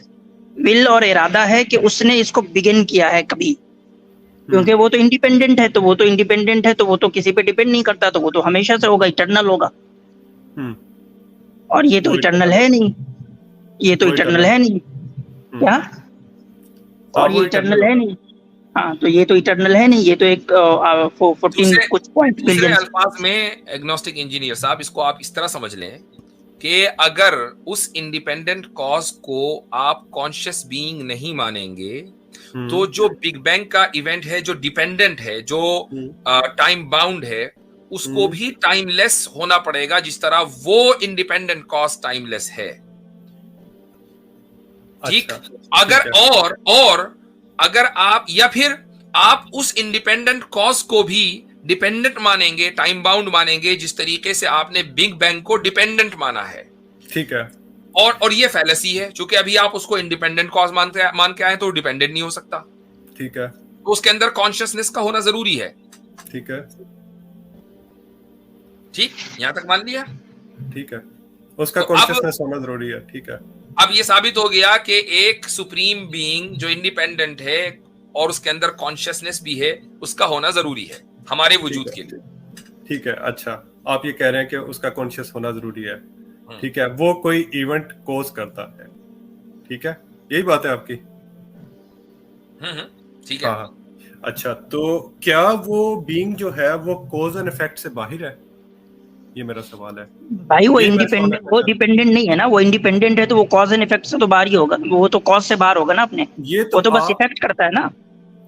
विल और इरादा है कि उसने इसको बिगिन किया है कभी, क्योंकि वो तो इंडिपेंडेंट है, तो वो तो इंडिपेंडेंट है, तो वो तो किसी पे डिपेंड नहीं करता, तो वो तो हमेशा से होगा, इटर्नल होगा। और ये तो इटर्नल है नहीं, ये तो इटर्नल है नहीं, क्या? और ये इटर्नल है नहीं, हाँ, तो ये तो इटर्नल है नहीं, ये तो एक 14 कुछ पॉइंट बिलियन। अल्फाज में एग्नोस्टिक इंजीनियर साहब, इसको आप इस तरह समझ लें कि अगर उस इंडिपेंडेंट कॉज को आप कॉन्शियस बीइंग नहीं मानेंगे, तो जो बिग बैंग का इवेंट है, जो डिपेंडेंट है, जो टाइम बाउंड है, उसको भी टाइमलेस होना पड़ेगा, जिस तरह वो इंडिपेंडेंट कॉज टाइमलेस है। ठीक? अगर और अगर आप, या फिर आप उस इंडिपेंडेंट कॉज को भी डिपेंडेंट मानेंगे, टाइम बाउंड मानेंगे, जिस तरीके से आपने बिग बैंग को डिपेंडेंट माना है। ठीक है, और ये फैलेसी है, क्योंकि अभी आप उसको इंडिपेंडेंट कॉज मान के आए तो डिपेंडेंट नहीं हो सकता। ठीक है, तो उसके अंदर कॉन्शियसनेस का होना जरूरी है। ठीक है, ठीक, यहां तक मान लिया। ठीक है, उसका तो कॉन्शियसनेस होना जरूरी है। ठीक है, अब ये साबित हो गया कि एक सुप्रीम बीइंग जो इंडिपेंडेंट है और उसके अंदर कॉन्शियसनेस भी है, उसका होना जरूरी है हमारे वजूद के लिए। ठीक है। अच्छा, आप ये कह रहे हैं कि उसका कॉन्शियस होना जरूरी है। ठीक है, वो कोई इवेंट कोज करता है। ठीक है, यही बात है आपकी। ठीक है। हाँ, अच्छा, तो क्या वो बीइंग जो है वो कॉज एंड इफेक्ट से बाहर है? ये मेरा सवाल है भाई। वो ये मैं इंडिपेंडेंट, सवाल वो करना डिपेंडेंट नहीं है ना। वो इंडिपेंडेंट है तो वो कॉज एंड इफेक्ट से तो बाहर ही होगा। वो तो कॉज से बाहर होगा ना अपने। ये वो तो बस आप इफेक्ट करता है ना।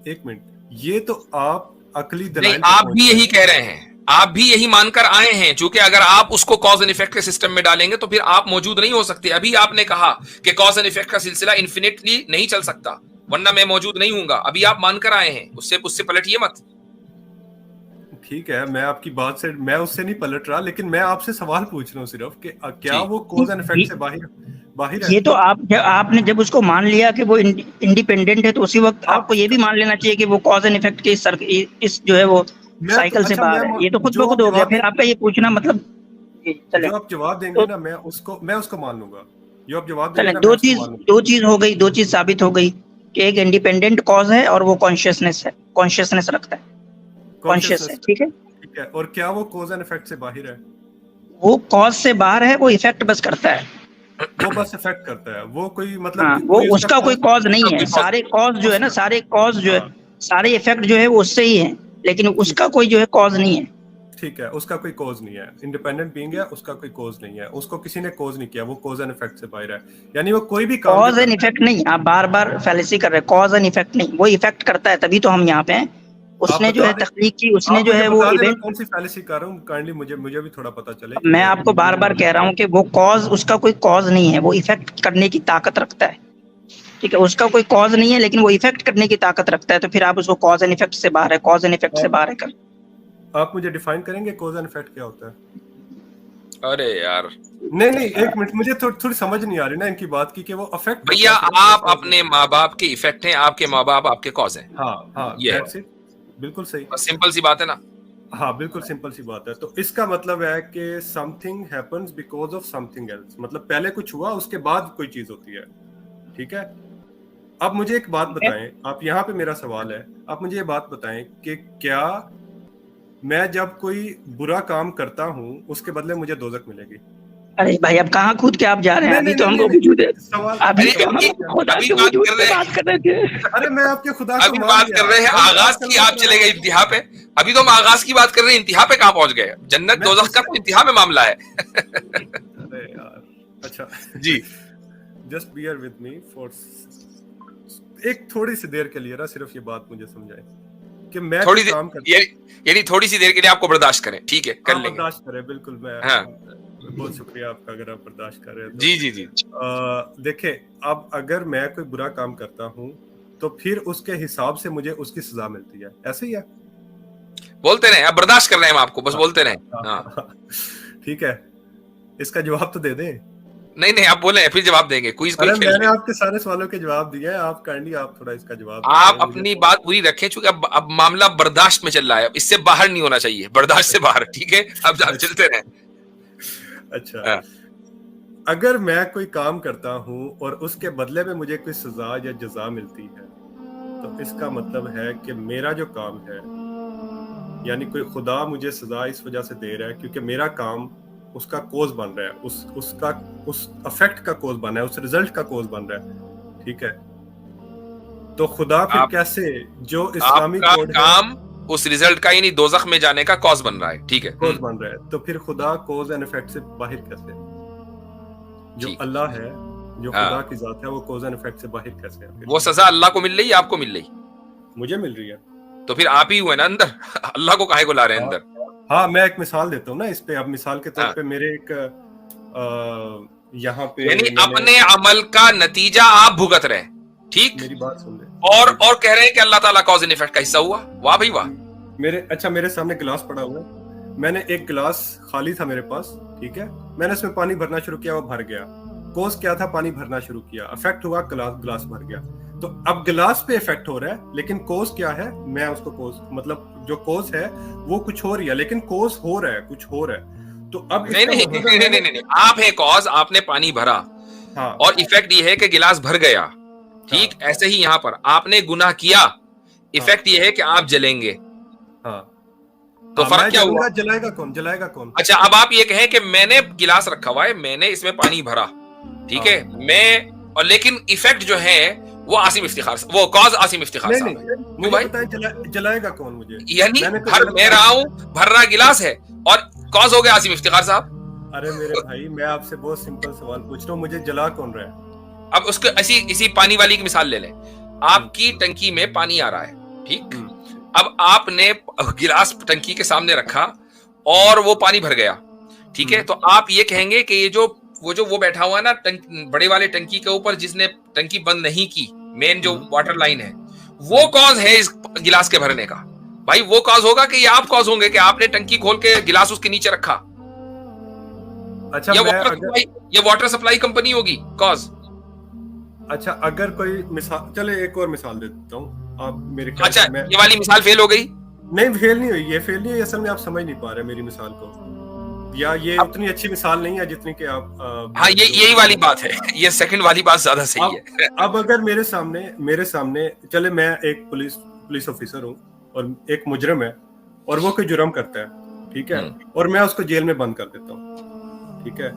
एक मिनट, ये तो आप अकली नहीं, दलाइल आप भी यही कह रहे हैं, आप भी यही मानकर आए हैं, क्योंकि अगर आप उसको कॉज एंड इफेक्ट के सिस्टम में डालेंगे तो फिर आप मौजूद नहीं हो सकते। अभी आपने कहा कि कॉज एंड इफेक्ट का सिलसिला इन्फिनिटली नहीं चल सकता, वरना मैं मौजूद नहीं हूंगा। अभी आप मानकर आए हैं, उससे पलटिए मत। ठीक है, मैं आपकी बात से, मैं उससे नहीं पलट रहा, लेकिन मैं आपसे सवाल पूछ रहा हूँ सिर्फ कि क्या वो कॉज एंड इफेक्ट से बाहर है? ये तो आपने जब उसको मान लिया कि वो इंडिपेंडेंट है, तो उसी वक्त आपको ये भी मान लेना चाहिए कि वो कॉज एंड इफेक्ट के इस जो है वो साइकिल से बाहर है। ये तो खुद ब खुद हो गया। फिर आपका ये पूछना मतलब चले, जो आप जवाब देंगे ना, मैं उसको मान लूंगा। जो आप जवाब देंगे ना, दो चीज हो गई, दो चीज साबित हो गई कि एक इंडिपेंडेंट कॉज है और वो कॉन्शियसनेस रखता है, कॉन्शियस है। ठीक है, ठीक है, और क्या वो कॉज एंड इफेक्ट से बाहर है? वो कॉज से बाहर है, वो इफेक्ट बस करता है। वो बस इफेक्ट करता है, वो कोई मतलब हाँ, वो उसका कोई कॉज नहीं है। सारे कॉज जो है ना, सारे कॉज जो है, सारे इफेक्ट जो है वो उससे ही है, लेकिन उसका कोई जो है कॉज नहीं है। ठीक है, उसका कोई कॉज नहीं है। इंडिपेंडेंट बीइंग है, उसका कोई कॉज नहीं है, उसको किसी ने कॉज नहीं किया, वो कॉज एंड इफेक्ट से बाहर है। यानी वो कोई भी काम कॉज एंड इफेक्ट नहीं, आप बार बार फैलेसी कर रहे हैं। कॉज एंड इफेक्ट नहीं, वो इफेक्ट करता है, तभी तो हम यहाँ पे हैं। उसने जो है तख्लीक की, उसने जो है वो इवेंट। कौन सी फैलेसी कर रहा हूँ, काइंडली मुझे भी थोड़ा पता चले। मैं आपको बार बार कह रहा हूँ कि वो कॉज, उसका कोई कॉज नहीं है, वो इफेक्ट करने की ताकत रखता है। ठीक है, उसका कोई कॉज नहीं है, लेकिन वो इफेक्ट करने की ताकत रखता है। तो फिर आप उसको कॉज एंड इफेक्ट से बाहर है, कॉज एंड इफेक्ट से बाहर है कर। आप मुझे डिफाइन करेंगे कॉज एंड इफेक्ट क्या होता है? अरे यार, नहीं, एक मिनट, मुझे थोड़ी समझ नहीं आ रही ना इनकी बात की कि वो अफेक्ट। भैया, आप अपने माँ बाप के इफेक्ट हैं, आपके माँ बाप आपके कॉज हैं। हाँ, ये बिल्कुल सही, बस सिंपल सी बात है ना। हाँ, बिल्कुल सिंपल सी बात है। तो इसका मतलब है कि something happens because of something else, मतलब पहले कुछ हुआ, उसके बाद कोई चीज होती है। ठीक है, अब मुझे एक बात बताएं, आप यहाँ पे मेरा सवाल है, आप मुझे ये बात बताएं कि क्या मैं जब कोई बुरा काम करता हूँ उसके बदले मुझे दोजख मिलेगी? अरे भाई, अब कहाँ कूद के आप जा रहे हैं? अभी तो हमको वजूद है। अभी खुदा के वजूद पे बात कर रहे थे। अरे मैं आपके खुदा अभी बात कर रहे हैं आगाज की, आप चले गए इंतहा पे। अभी तो हम आगाज की बात कर रहे हैं, इंतहा पे कहाँ पहुंच गए? जन्नत दोजख का तो इंतहा में मामला है। अरे यार, अच्छा जी, just bear with me for एक थोड़ी सी देर के लिए ना, सिर्फ ये बात मुझे समझाएं कि मैं थोड़ी काम यानी थोड़ी सी देर के लिए आपको बर्दाश्त करें। ठीक है, कर लेंगे। बर्दाश्त करें, बिल्कुल। मैं बहुत शुक्रिया आपका अगर आप बर्दाश्त कर रहे हैं तो। जी। देखिए, अब अगर मैं कोई बुरा काम करता हूँ तो फिर उसके हिसाब से मुझे उसकी सजा मिलती है, ऐसे ही है? बोलते रहे, अब बर्दाश्त कर रहे हैं हम आपको, बस बोलते रहे। ठीक है, इसका जवाब तो दे दें। नहीं, आप बोले फिर जवाब देंगे। क्विज कोई खेल। मैंने आपके सारे सवालों के जवाब दिए हैं, आप काइंडली आप थोड़ा इसका जवाब आप अपनी बात पूरी रखें, क्योंकि अब मामला बर्दाश्त में चल रहा है, इससे बाहर नहीं होना चाहिए, बर्दाश्त से बाहर। ठीक है, अब चलते रहें। अच्छा, अगर मैं कोई काम करता हूँ और उसके बदले में मुझे कोई सजा या जजा मिलती है, तो इसका मतलब है कि मेरा जो काम है, यानी कोई खुदा मुझे सजा इस वजह से दे रहा है क्योंकि मेरा काम उसका कोज बन रहा है, उस अफेक्ट का कोज बन रहा है, उस रिजल्ट का कोज बन रहा है। ठीक है, तो खुदा फिर कैसे, जो इस्लामी कोड काम उस रिजल्ट का, यानी दोजख में जाने का कॉज बन रहा है। ठीक है, कॉज बन रहा है, तो फिर खुदा कॉज एंड इफेक्ट से बाहर कैसे? जो अल्लाह है, जो खुदा की जात है, वो कॉज एंड इफेक्ट से बाहर कैसे है? वो सजा अल्लाह को मिल रही है, आपको मिल रही? मुझे मिल रही है। तो फिर आप ही हुए ना अंदर। अल्लाह को काहे को ला रहे हैं अंदर? हाँ, मैं एक मिसाल देता हूँ ना इस पे। अब मिसाल के तौर पे मेरे एक यहाँ पे, यानी अपने अमल का नतीजा आप भुगत रहे हैं। ठीक, मेरी बात सुन ले। और कह रहे हैं कि अल्लाह ताला कॉज एंड इफेक्ट का हिस्सा हुआ। वाह भाई वाह। मेरे सामने गिलास पड़ा हुआ है, मैंने एक गिलास खाली था मेरे पास, ठीक है, मैंने उसमें पानी भरना शुरू किया, वो भर गया। कॉज क्या था, पानी भरना शुरू किया, इफेक्ट हुआ, गिलास भर गया। तो अब गिलास पे इफेक्ट हो रहा है, लेकिन कॉज क्या है, मैं उसको कॉज मतलब जो कॉज है वो कुछ हो रही है, लेकिन कॉज हो रहा है, कुछ हो रहा है। तो अब नहीं, आप है कॉज, आपने पानी भरा, हाँ, और इफेक्ट ये है कि गिलास भर गया, ठीक, हाँ, ऐसे ही यहाँ पर आपने गुनाह किया, इफेक्ट ये है कि आप जलेंगे। हाँ, तो फर्क क्या हुआ? जलाएगा कौन, जलाएगा कौन? अच्छा, अब आप ये कहें कि मैंने गिलास रखा हुआ है, मैंने इसमें पानी भरा, ठीक है, मैं, और लेकिन इफेक्ट जो है वो आसिम इफ्तिखार, वो कॉज आसिम इफ्तिखार साहब है। मुझे पता है, जलाएगा कौन मुझे? यानी मैं रहा हूँ, भर रहा गिलास है, और कॉज हो गया आसिम इफ्तिखार साहब। अरे मेरे भाई, मैं आपसे बहुत सिंपल सवाल पूछ रहा हूँ, मुझे जला कौन रहा है? अब उसको इसी पानी वाली की मिसाल ले लें। आपकी टंकी में पानी आ रहा है, ठीक, अब आपने गिलास टंकी के सामने रखा और वो पानी भर गया, ठीक है, तो आप ये कहेंगे कि ये वो बैठा हुआ ना बड़े वाले टंकी के ऊपर, जिसने टंकी बंद नहीं की, मेन जो वाटर लाइन है, वो कॉज है इस गिलास के भरने का। भाई वो कॉज होगा कि ये आप कॉज होंगे कि आपने टंकी खोल के गिलास उसके नीचे रखा? अच्छा, ये वाटर सप्लाई कंपनी होगी कॉज। अच्छा, अगर कोई मिसाल, चले एक और मिसाल दे देता हूँ आप मेरे ख्याल। अच्छा, ये वाली मिसाल फेल हो गई? नहीं, फेल नहीं हुई, ये फेल नहीं हुई, असल में आप समझ नहीं पा रहे मेरी मिसाल को, या ये उतनी अच्छी मिसाल नहीं है जितनी कि आप हाँ, यही वाली बात है, ये सेकंड वाली बात ज्यादा सही है। अब अगर मेरे सामने चले, मैं एक पुलिस ऑफिसर हूँ और एक मुजरिम है, और वो कोई जुर्म करता है, ठीक है, और मैं उसको जेल में बंद कर देता हूँ, ठीक है।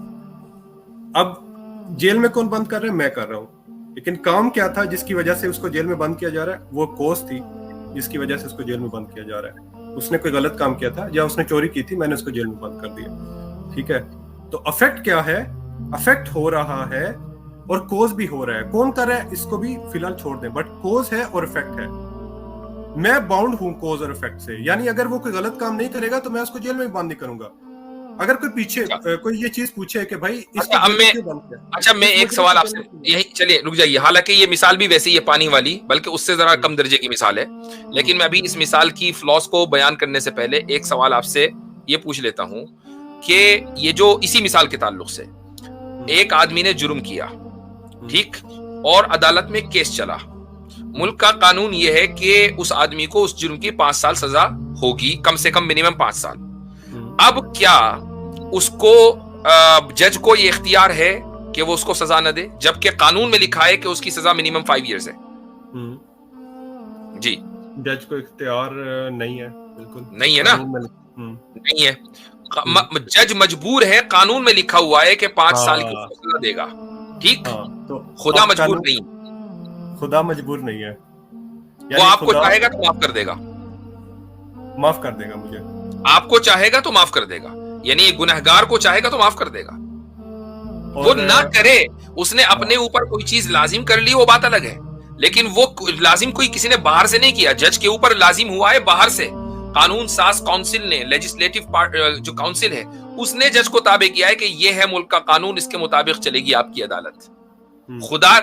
अब जेल में कौन बंद कर रहा है? मैं कर रहा हूँ, लेकिन काम क्या था जिसकी वजह से उसको जेल में बंद किया जा रहा है? वो कॉज थी जिसकी वजह से उसको जेल में बंद किया जा रहा है। उसने कोई गलत काम किया था या उसने चोरी की थी, मैंने उसको जेल में बंद कर दिया, ठीक है। तो अफेक्ट क्या है? अफेक्ट हो रहा है और कॉज भी हो रहा है। कौन कर रहा है इसको भी फिलहाल छोड़ दें, बट कॉज है और इफेक्ट है। मैं बाउंड हूं कॉज और इफेक्ट से, यानी अगर वो कोई गलत काम नहीं करेगा तो मैं उसको जेल में भी बंद नहीं करूंगा। अगर कोई पीछे कोई ये चीज पूछे कि भाई अच्छा, मैं एक सवाल आपसे, यही, चलिए रुक जाइए, हालांकि ये मिसाल भी वैसे ही है पानी वाली, बल्कि उससे जरा कम दर्जे की मिसाल है, लेकिन मैं अभी इस मिसाल की फ्लॉस को बयान करने से पहले एक सवाल आपसे ये पूछ लेता हूं कि ये जो इसी मिसाल के ताल्लुक से एक आदमी ने जुर्म किया, ठीक, और अदालत में केस चला, मुल्क का कानून ये है कि उस आदमी को उस जुर्म की 5 साल सजा होगी, कम से कम मिनिमम 5 साल। अब क्या उसको जज को ये इख्तियार है कि वो उसको सजा न दे, जबकि कानून में लिखा है कि उसकी सजा मिनिमम 5 इयर्स है? जी, जज को इख्तियार नहीं है, बिल्कुल नहीं है ना, नहीं है। जज मजबूर है, कानून में लिखा हुआ है कि 5 साल की सजा देगा, ठीक, तो खुदा मजबूर नहीं, खुदा मजबूर नहीं है, वो आपको चाहेगा तो माफ कर देगा, माफ कर देगा मुझे, आपको चाहेगा तो माफ कर देगा, यानी गुनहगार को चाहेगा तो माफ कर देगा। वो ना करे, उसने अपने ऊपर कोई चीज लाजिम कर ली, वो बात अलग है, लेकिन वो लाजिम कोई किसी ने बाहर से नहीं किया, जज के ऊपर लाजिम हुआ है बाहर से। कानून साज काउंसिल ने, लेजिस्लेटिव जो काउंसिल है, उसने जज को ताबे किया है कि ये है मुल्क का कानून, इसके मुताबिक चलेगी आपकी अदालत। खुदा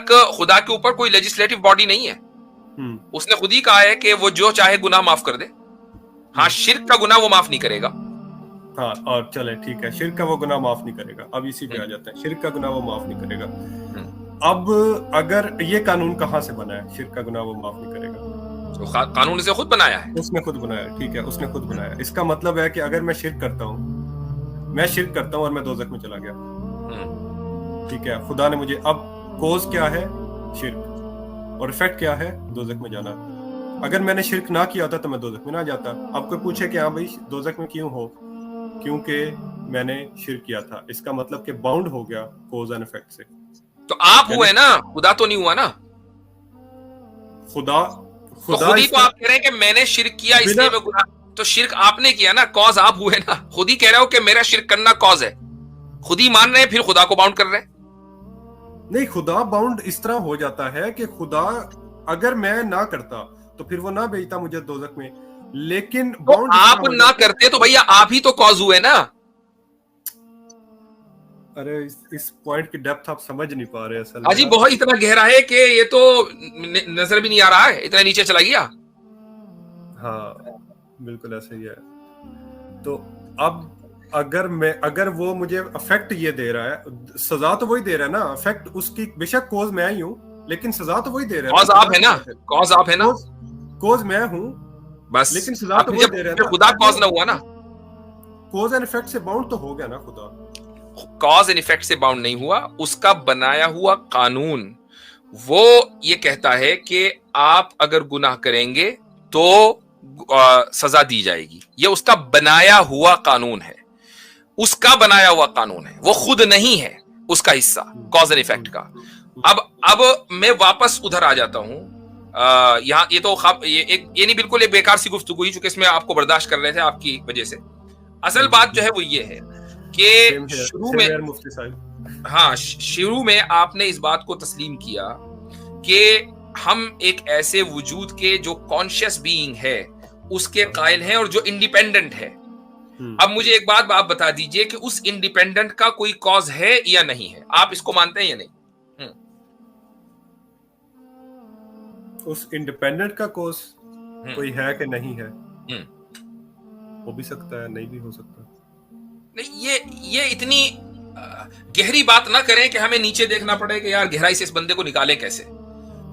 के ऊपर कोई लेजिस्लेटिव बॉडी नहीं है, उसने खुद ही कहा है कि वो जो चाहे गुनाह माफ कर दे। हाँ, शिर्क का गुनाह वो माफ नहीं करेगा। हाँ, और चले ठीक है, शिर्क का वो गुनाह माफ नहीं करेगा। अब इसी पे आ जाते हैं, शिर्क का गुनाह वो माफ नहीं करेगा। अब अगर ये कानून कहाँ से बना है, शिर्क का गुनाह वो माफ नहीं करेगा? तो कानून से खुद बनाया है, उसने खुद बनाया, ठीक है, उसने खुद बनाया। इसका मतलब है कि अगर मैं शिर्क करता हूँ और मैं दोज़ख में चला गया, ठीक है, खुदा ने मुझे, अब कॉज क्या है? शिर्क, और इफेक्ट क्या है? दोज़ख में जाना। अगर मैंने शिर्क ना किया होता तो मैं दोज़ख में ना जाता। अब कोई पूछे कि हाँ भाई दोज़ख में क्यों हो? क्योंकि मैंने शिर्क किया था। इसका मतलब कि बाउंड हो गया कॉज एंड इफेक्ट से। तो आप हुए ना, खुदा तो नहीं हुआ ना। खुदा तो खुद ही तो आप कह रहे हैं कि मैंने शिर्क किया इसलिए मैं गुनाह, तो शिर्क आपने किया ना, कॉज आप हुए ना। खुद ही कह रहे हो कि मेरा शिर्क करना कॉज है, खुद ही मान रहे हैं, फिर खुदा को बाउंड कर रहे हैं। नहीं, खुदा बाउंड इस तरह हो जाता है कि खुदा अगर मैं ना करता तो फिर वो ना भेजता मुझे दोज़ख में, लेकिन तो आप ना करते तो भैया आप ही तो कॉज हुए ना। अरे इस पॉइंट की डेप्थ आप समझ नहीं पा रहे असल में। अजी बहुत इतना गहरा है कि ये तो नजर भी नहीं आ रहा है, इतना नीचे चला गया। हाँ बिल्कुल ऐसा ही है। तो अब अगर वो मुझे अफेक्ट ये दे रहा है, सजा तो वही दे रहा है ना, अफेक्ट उसकी बेशक कोज मैं ही हूँ, लेकिन सजा तो वही दे रहा है। कॉज आप है ना, कॉज आप है ना, कोज मैं हूँ बस, लेकिन सजा तो वही दे रहा है ना। खुदा कॉज ना हुआ ना, कॉज एंड इफेक्ट से बाउंड तो हो गया ना खुदा। कॉज एंड इफेक्ट से बाउंड नहीं हुआ, उसका बनाया हुआ कानून वो ये कहता है कि आप अगर गुनाह करेंगे तो सजा दी जाएगी। ये उसका बनाया हुआ कानून है, उसका बनाया हुआ कानून है, वो खुद नहीं है उसका हिस्सा कॉज एंड इफेक्ट का। अब मैं वापस उधर आ जाता हूं। यहाँ ये तो ये नहीं, बिल्कुल एक बेकार सी गुफ्तगू हुई, चूंकि इसमें आपको बर्दाश्त कर रहे थे आपकी वजह से। असल बात जो है वो ये है कि शुरू में, मुफ्ती साहब, हाँ, शुरू में आपने इस बात को तस्लीम किया कि हम एक ऐसे वजूद के जो कॉन्शियस बीइंग है उसके कायल हैं और जो इंडिपेंडेंट है। अब मुझे एक बात आप बता दीजिए कि उस इंडिपेंडेंट का कोई कॉज है या नहीं है, आप इसको मानते हैं या नहीं? उस इंडिपेंडेंट का कॉज कोई है कि नहीं है? हो भी सकता है, नहीं भी हो सकता। नहीं, ये इतनी गहरी बात ना करें कि हमें नीचे देखना पड़े कि यार गहराई से इस बंदे को निकाले कैसे।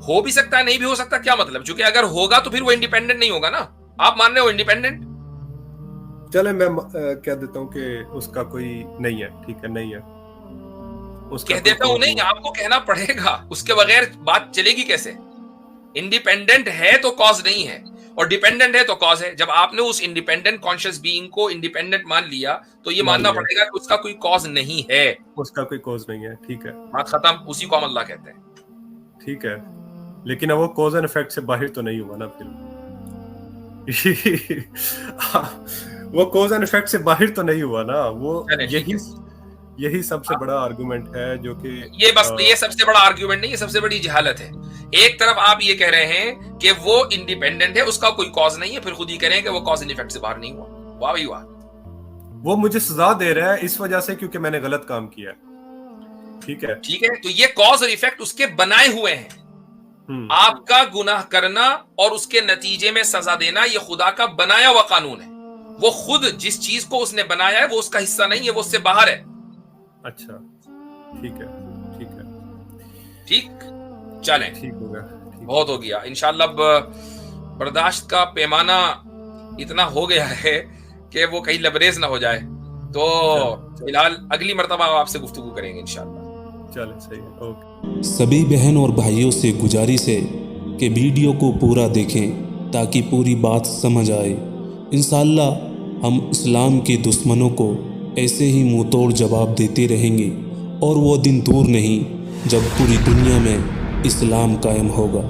हो भी सकता है, नहीं भी हो सकता, क्या मतलब? क्योंकि अगर होगा तो फिर वो इंडिपेंडेंट नहीं होगा ना। आप मान रहे हो इंडिपेंडेंट? चले मैं कह देता हूं कि उसका कोई नहीं है, ठीक है, नहीं है, कह देता हूं नहीं, आपको कहना पड़ेगा, उसके बगैर बात चलेगी कैसे? इंडिपेंडेंट है तो कॉज नहीं है, और डिपेंडेंट है तो कॉज है। जब आपने उस इंडिपेंडेंट कॉन्शियस बीइंग को इंडिपेंडेंट मान लिया तो ये मानना पड़ेगा कि उसका कोई कॉज नहीं है, उसका कोई कॉज नहीं है, ठीक है, बात खत्म। उसी को हम अल्लाह कहते हैं, ठीक है। लेकिन वो कॉज एंड इफेक्ट से बाहर तो नहीं हुआ ना फिर। वो कॉज एंड इफेक्ट से बाहर तो नहीं हुआ ना। वो यही सबसे बड़ा आर्गुमेंट है, जो कि ये सबसे बड़ा आर्गुमेंट नहीं, ये सबसे बड़ी जहालत है। एक तरफ आप ये कह रहे हैं कि वो इंडिपेंडेंट है, उसका कोई कॉज नहीं है, फिर खुद ही कह रहे हैं कि वो कॉज एंड इफेक्ट से बाहर नहीं हुआ। वाह भाई वाह। वो मुझे सजा दे रहा है इस वजह से क्योंकि मैंने गलत काम किया, ठीक है, ठीक है। तो ये कॉज और इफेक्ट उसके बनाए हुए हैं। आपका गुनाह करना और उसके नतीजे में सजा देना ये खुदा का बनाया हुआ कानून है। वो खुद जिस चीज को उसने बनाया है वो उसका हिस्सा नहीं है, वो उससे बाहर है। अच्छा, ठीक है, ठीक है, ठीक, चलें, ठीक होगा, बहुत हो गया। इंशाअल्लाह बर्दाश्त का पैमाना इतना हो गया है कि वो कहीं लबरेज ना हो जाए। तो फिलहाल अगली मर्तबा आपसे गुफ्तगू करेंगे इंशाअल्लाह। चलो, सही है, ओके। सभी बहन और भाइयों से गुजारिश है कि वीडियो को पूरा देखें ताकि पूरी बात समझ आए। इंशाअल्लाह हम इस्लाम के दुश्मनों को ऐसे ही मुंह तोड़ जवाब देते रहेंगे और वो दिन दूर नहीं जब पूरी दुनिया में इस्लाम कायम होगा।